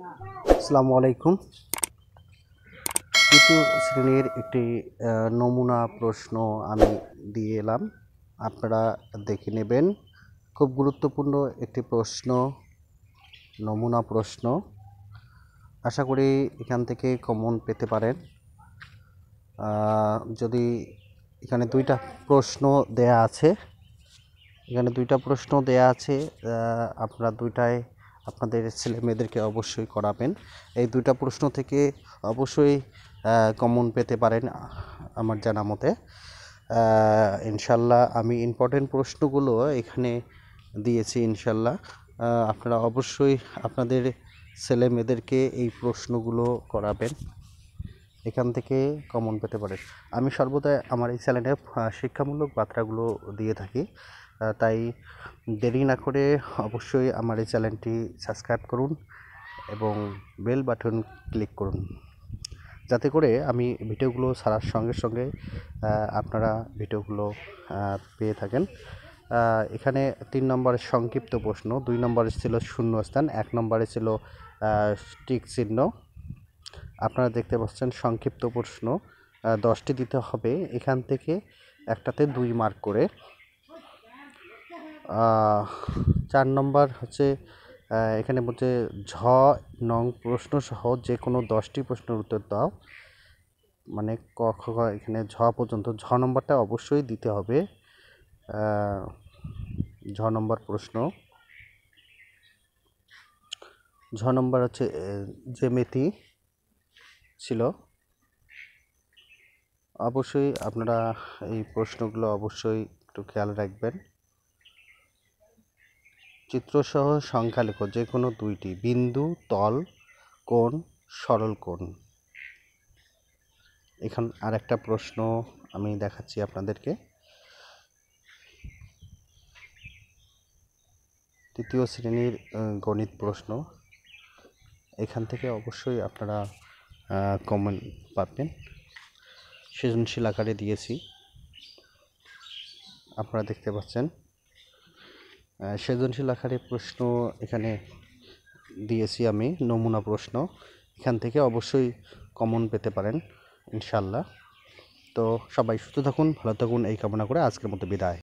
আসসালামু আলাইকুম। তৃতীয় শ্রেণীর একটি নমুনা প্রশ্ন আমি দিয়ে এলাম, আপনারা দেখে নেবেন। খুব গুরুত্বপূর্ণ একটি প্রশ্ন, নমুনা প্রশ্ন। আশা করি এখান থেকে কমন পেতে পারেন। যদি এখানে দুইটা প্রশ্ন দেয়া আছে, আপনারা দুইটায় আপনাদের ছেলে মেয়েদেরকে অবশ্যই করাবেন। এই দুইটা প্রশ্ন থেকে অবশ্যই কমন পেতে পারেন আমার জানা মতে। ইনশাল্লাহ আমি ইম্পর্টেন্ট প্রশ্নগুলো এখানে দিয়েছি। ইনশাল্লাহ আপনারা অবশ্যই আপনাদের ছেলে মেয়েদেরকে এই প্রশ্নগুলো করাবেন, এখান থেকে কমন পেতে পারেন। আমি সর্বদা আমার এই চ্যানেলে শিক্ষামূলক বার্তাগুলো দিয়ে থাকি, তাই দেরি না করে অবশ্যই আমার এই চ্যানেলটি সাবস্ক্রাইব করুন এবং বেল বাটন ক্লিক করুন, যাতে করে আমি ভিডিওগুলো ছাড়ার সঙ্গে সঙ্গে আপনারা ভিডিওগুলো পেয়ে থাকেন। এখানে 3 নম্বরের সংক্ষিপ্ত প্রশ্ন, 2 নম্বরে ছিল শূন্যস্থান, 1 নম্বরে ছিল টিক চিহ্ন। আপনারা দেখতে পাচ্ছেন সংক্ষিপ্ত প্রশ্ন 10টি দিতে হবে। এখান থেকে একটাতে 2 মার্ক করে। 4 নম্বর হচ্ছে এখানে বলছে ঝ নং প্রশ্ন সহ যে কোনো 10টি প্রশ্নের উত্তর দাও, মানে ক খ এখানে ঝ পর্যন্ত। ঝ নম্বরটা অবশ্যই দিতে হবে। ঝ নম্বর প্রশ্ন, ঝ নম্বর হচ্ছে জ্যামিতি ছিল। অবশ্যই আপনারা এই প্রশ্নগুলো অবশ্যই একটু খেয়াল রাখবেন। চিত্রসহ সংখ্যা লেখো, যে কোনো 2টি। বিন্দু, তল, কোণ, সরল কোণ। এখন আর একটা প্রশ্ন আমি দেখাচ্ছি আপনাদেরকে। তৃতীয় শ্রেণীর গণিত প্রশ্ন, এখান থেকে অবশ্যই আপনারা কমন পাবেন। সৃজনশীল আকারে দিয়েছি, আপনারা দেখতে পাচ্ছেন। সৃজনশীল আকারে প্রশ্ন এখানে দিয়েছি আমি, নমুনা প্রশ্ন। এখান থেকে অবশ্যই কমন পেতে পারেন ইনশাল্লাহ। তো সবাই সুস্থ থাকুন, ভালো থাকুন, এই কামনা করে আজকের মতো বিদায়।